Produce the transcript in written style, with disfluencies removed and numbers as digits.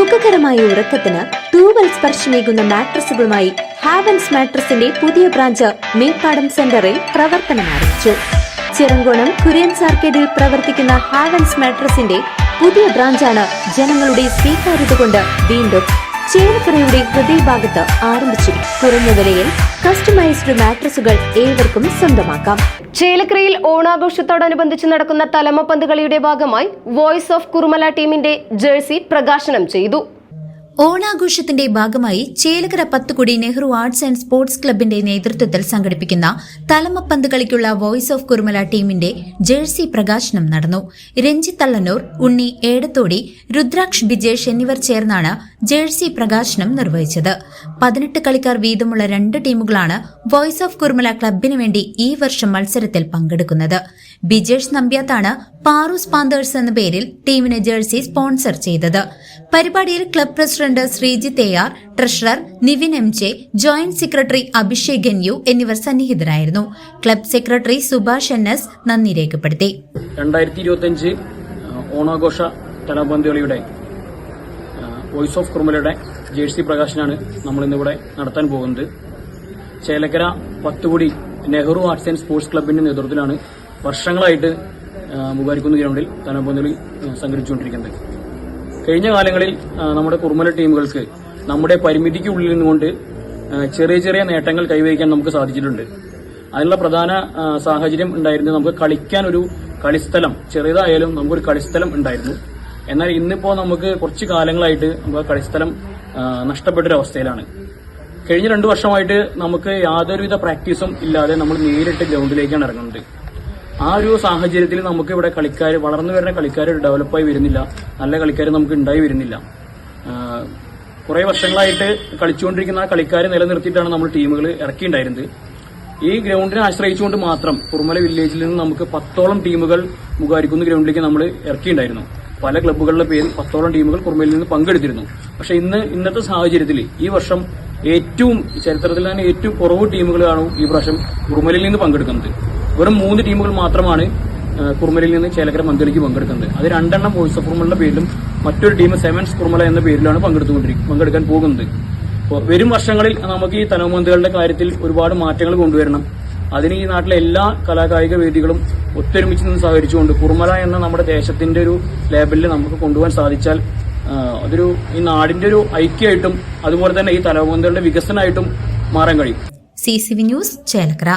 സുഖകരമായ ഉറക്കത്തിന് തൂവൽ സ്പർശമേകുന്ന മാട്രസുകളുമായി ഹാവൻസ് മാട്രസിന്റെ പുതിയ ബ്രാഞ്ച് മേപ്പാടം സെന്ററിൽ പ്രവർത്തനം ആരംഭിച്ചു. ചിറങ്കോണം കുര്യൻസ് ആർക്കേഡിൽ പ്രവർത്തിക്കുന്ന ഹാവൻസ് മാട്രസിന്റെ പുതിയ ബ്രാഞ്ചാണ് ജനങ്ങളുടെ സ്വീകാര്യത കൊണ്ട് വീണ്ടും ചേലക്കരയുടെ ഹൃദയഭാഗത്ത് ആരംഭിച്ചിരിക്കും. കുറഞ്ഞ വിലയിൽ കസ്റ്റമൈസ്ഡ് മാട്രസുകൾ ഏവർക്കും സ്വന്തമാക്കാം. ചേലക്കരയിൽ ഓണാഘോഷത്തോടനുബന്ധിച്ച് നടക്കുന്ന തലമപ്പന്ത് കളിയുടെ ഭാഗമായി വോയിസ് ഓഫ് കുറുമല ടീമിന്റെ ജേഴ്സി പ്രകാശനം ചെയ്തു. ഓണാഘോഷത്തിന്റെ ഭാഗമായി ചേലക്കര 10 കോടി നെഹ്റു ആർട്സ് ആൻഡ് സ്പോർട്സ് ക്ലബിന്റെ നേതൃത്വത്തിൽ സംഘടിപ്പിക്കുന്ന തലമപ്പന്ത് കളിക്കുള്ള വോയിസ് ഓഫ് കുറുമല ടീമിന്റെ ജേഴ്സി പ്രകാശനം നടന്നു. രഞ്ജിത്ത് തള്ളന്നൂർ, ഉണ്ണി ഏടത്തോടി, രുദ്രാക്ഷ് ബിജേഷ് എന്നിവർ ചേർന്നാണ് ജേഴ്സി പ്രകാശനം നിർവഹിച്ചത്. 18 കളിക്കാർ വീതമുള്ള 2 ടീമുകളാണ് വോയിസ് ഓഫ് കുറുമല ക്ലബിന് വേണ്ടി ഈ വർഷം മത്സരത്തിൽ പങ്കെടുക്കുന്നത്. ബിജേഷ് നമ്പ്യാത്താണ് പാറൂസ് പാന്തേഴ്സ് എന്ന പേരിൽ ടീമിന് ജേഴ്സി സ്പോൺസർ ചെയ്തത്. പരിപാടിയിൽ club president Sreejith AR, treasurer Nivin MJ, joint secretary Abhishek NU എന്നിവർ സന്നിഹിതരായിരുന്നു. ക്ലബ് സെക്രട്ടറി സുഭാഷ് NS നന്ദി രേഖപ്പെടുത്തി. 2025 ഓണാഘോഷ തലമപ്പന്ത് കളിയുടെ വോയിസ് ഓഫ് കുറുമലയുടെ ജേഴ്സി പ്രകാശനാണ് നമ്മൾ ഇന്നിവിടെ നടത്താൻ പോകുന്നത്. ചേലക്കര 10 കോടി നെഹ്റു ആർട്സ് ആൻഡ് സ്പോർട്സ് ക്ലബിന്റെ നേതൃത്വത്തിലാണ് വർഷങ്ങളായിട്ട് മുബാരിക്കുന്ന് ഗ്രൗണ്ടിൽ തലമപ്പന്ത് കളി സംഘടിപ്പിച്ചുകൊണ്ടിരിക്കുന്നത്. കഴിഞ്ഞ കാലങ്ങളിൽ നമ്മുടെ കുറുമല ടീമുകൾക്ക് നമ്മുടെ പരിമിതിക്കുള്ളിൽ നിന്നുകൊണ്ട് ചെറിയ ചെറിയ നേട്ടങ്ങൾ കൈവരിക്കാൻ നമുക്ക് സാധിച്ചിട്ടുണ്ട്. അതിനുള്ള പ്രധാന സാഹചര്യം ഉണ്ടായിരുന്നത് നമുക്ക് കളിക്കാൻ ഒരു കളിസ്ഥലം, ചെറിയതായാലും നമുക്കൊരു കളിസ്ഥലം ഉണ്ടായിരുന്നു. എന്നാൽ ഇന്നിപ്പോ നമുക്ക് കുറച്ച് കാലങ്ങളായിട്ട് നമുക്ക് കളിസ്ഥലം നഷ്ടപ്പെട്ടൊരവസ്ഥയിലാണ്. കഴിഞ്ഞ 2 വർഷമായിട്ട് നമുക്ക് യാതൊരുവിധ പ്രാക്ടീസും ഇല്ലാതെ നമ്മൾ നേരിട്ട് ഗ്രൗണ്ടിലേക്കാണ് ഇറങ്ങുന്നത്. ആ ഒരു സാഹചര്യത്തിൽ നമുക്ക് ഇവിടെ കളിക്കാർ, വളർന്നു വരുന്ന കളിക്കാർ ഡെവലപ്പായി വരുന്നില്ല, നല്ല കളിക്കാർ നമുക്ക് ഉണ്ടായി വരുന്നില്ല. കുറെ വർഷങ്ങളായിട്ട് കളിച്ചുകൊണ്ടിരിക്കുന്ന കളിക്കാരെ നിലനിർത്തിയിട്ടാണ് നമ്മൾ ടീമുകൾ ഇറക്കിയിട്ടുണ്ടായിരുന്നത്. ഈ ഗ്രൗണ്ടിനെ ആശ്രയിച്ചുകൊണ്ട് മാത്രം കുറുമല വില്ലേജിൽ നിന്ന് നമുക്ക് 10ഓളം ടീമുകൾ മുഖാരിക്കുന്ന ഗ്രൗണ്ടിലേക്ക് നമ്മൾ ഇറക്കിയിട്ടുണ്ടായിരുന്നു. പല ക്ലബ്ബുകളുടെ പേരിൽ 10ഓളം ടീമുകൾ കുറുമലയിൽ നിന്ന് പങ്കെടുത്തിരുന്നു. പക്ഷെ ഇന്നത്തെ സാഹചര്യത്തിൽ ഈ വർഷം ചരിത്രത്തിൽ തന്നെ ഏറ്റവും കുറവ് ടീമുകളാണ് ഈ പ്രാവശ്യം കുറുമലയിൽ നിന്ന് പങ്കെടുക്കുന്നത്. വെറും 3 ടീമുകൾ മാത്രമാണ് കുറുമലയിൽ നിന്ന് ചേലക്കര പന്തളിക്ക് പങ്കെടുക്കുന്നത്. അത് 2 എണ്ണം വോയിസ് ഓഫ് കുറുമലയുടെ പേരിലും മറ്റൊരു ടീം സെവൻസ് കുറുമല എന്ന പേരിലാണ് പങ്കെടുക്കാൻ പോകുന്നത്. വരും വർഷങ്ങളിൽ നമുക്ക് ഈ തലമപ്പന്തുകളുടെ കാര്യത്തിൽ ഒരുപാട് മാറ്റങ്ങൾ കൊണ്ടുവരണം. അതിന് ഈ നാട്ടിലെ എല്ലാ കലാകായിക വേദികളും ഒത്തൊരുമിച്ച് നിന്ന് സഹകരിച്ചുകൊണ്ട് കുറുമല എന്ന നമ്മുടെ ദേശത്തിന്റെ ഒരു ലേബലിൽ നമുക്ക് കൊണ്ടുപോകാൻ സാധിച്ചാൽ അതൊരു ഈ നാടിന്റെ ഒരു ഐക്യമായിട്ടും അതുപോലെ തന്നെ ഈ തലമപ്പന്തുകളുടെ വികസനമായിട്ടും മാറാൻ കഴിയും. CCV news Chelakkara.